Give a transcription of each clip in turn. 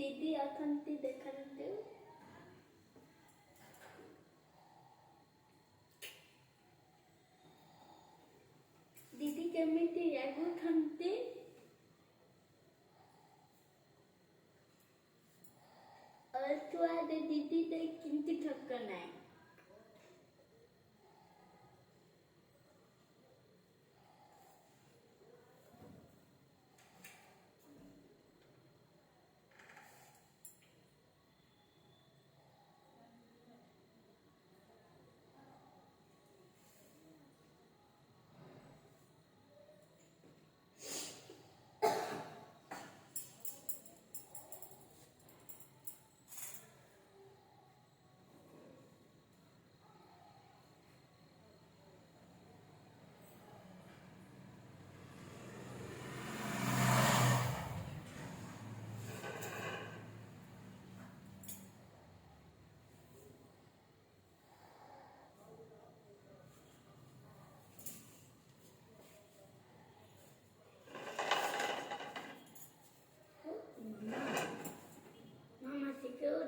ଦିଦି ଅଛନ୍ତି ଦେଖନ୍ତୁ। ଦିଦି କେମିତି ଲାଗୁଛନ୍ତି? ଅଳସୁଆରେ ଦିଦି କିନ୍ତୁ ଠକ ନାହିଁ। Mama tidur.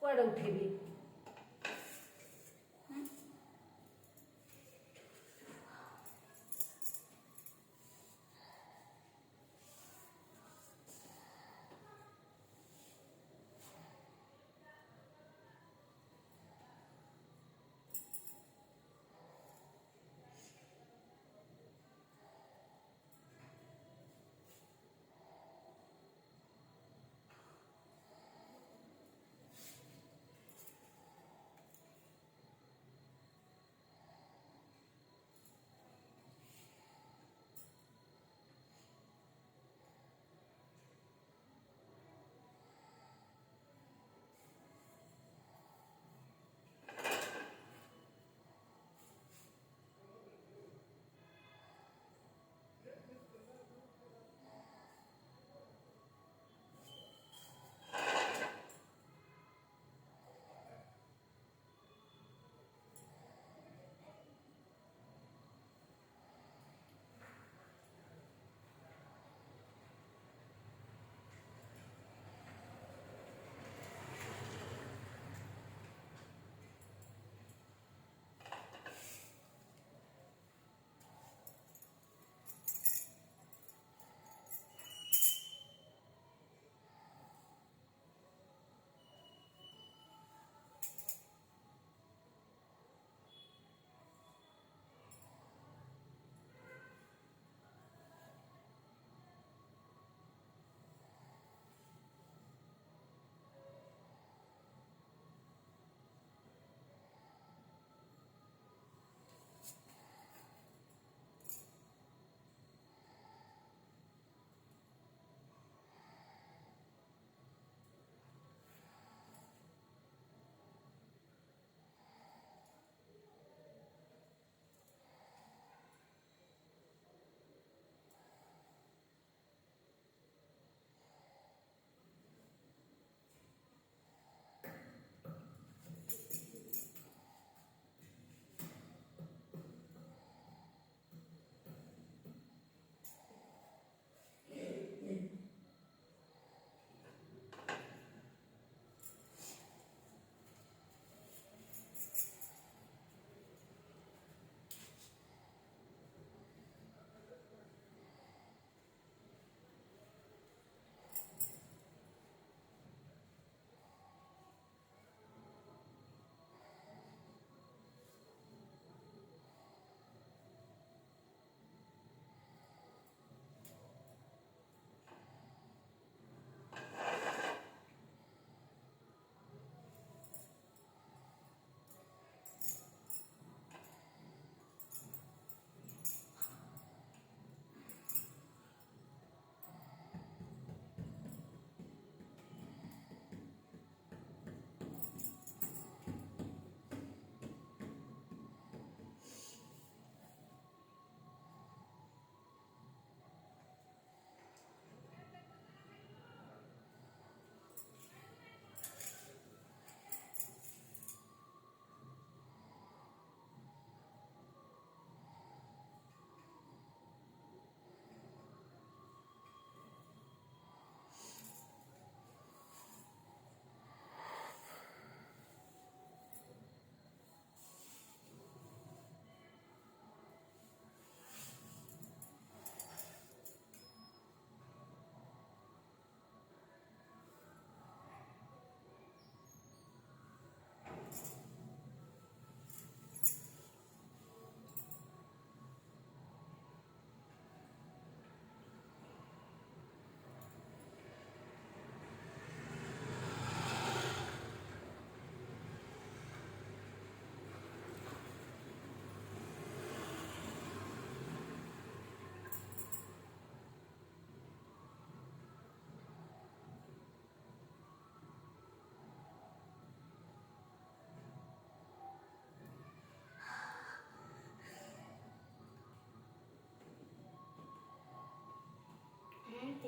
କୁଆଡ଼େ ଉଠେଇବି?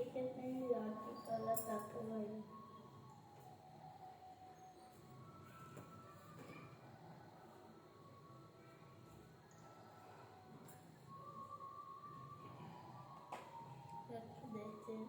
chicken and roti color tapoy. That's it.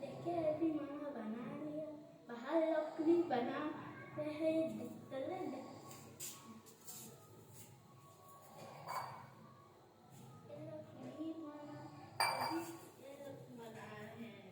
देखिए अभी मामा बना लिया, बाहर लकड़ी बना रहे तले लकड़ी मामा अभी ये लोग बना रहे हैं।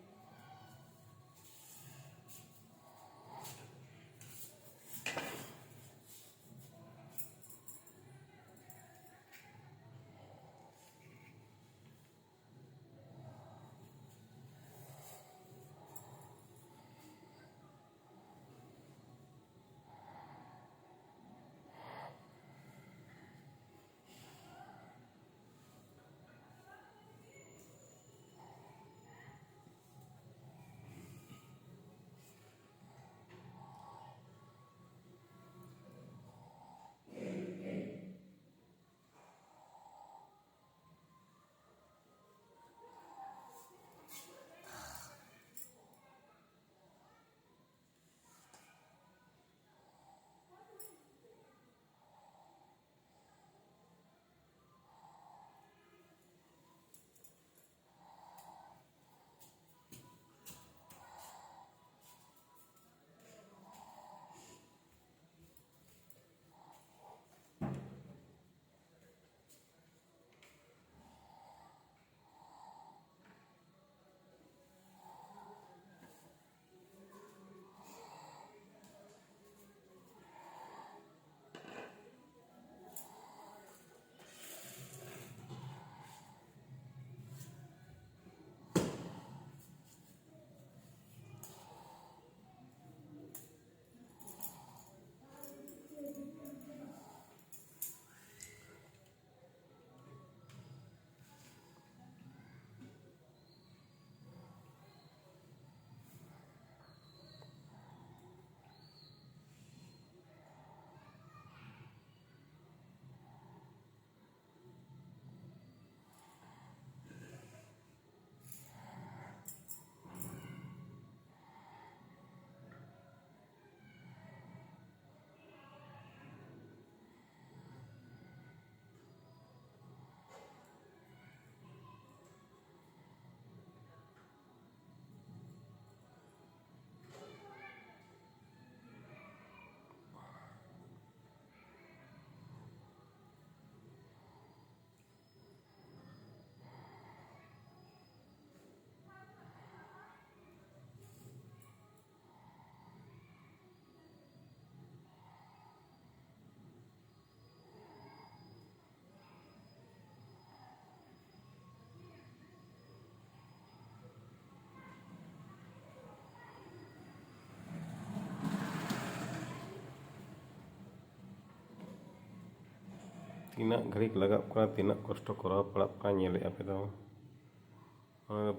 Tinak घड़ी लगा तिना कष्ट करा पड़ा नेले पे दो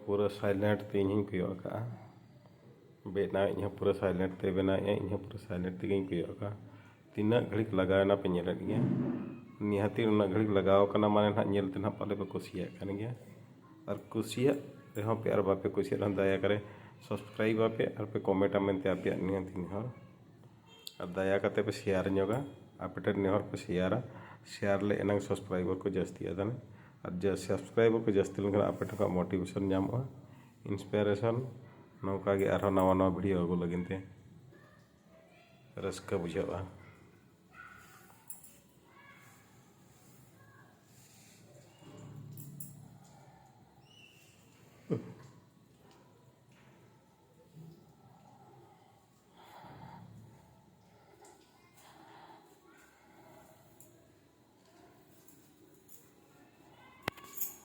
पूरा साइलेंट ते इन को का बेना इन पूरा साइलेंट ते बेना इन पूरा साइलेंट ते को का तिना घड़ी लगाना पे नेले गया निहाती उना घड़ी लगाव कना माने ना नेलते ना पाले पे कुसिया कन गया और कुसिया रेहो पे और बापे कुसिया दया करे सब्सक्राइब आपे और पे कमेंट आमेंते आपे निहाती निहर और दया करते पे शेयर ᱧᱚᱜᱟ आपे निहर पे शेयर ले एनंग सब्सक्राइबर को जास्ती आदाने और सब्सक्राइबर को जास्ती लेकिन आपे ठका मोटिवेशन नामोगा इंस्पिरेशन नौका गे आरो नवा नवा वीडियो अगु लगिनते। ᱨᱟᱹᱥᱠᱟᱹ ᱵᱩᱡᱷᱟᱹᱜᱼᱟ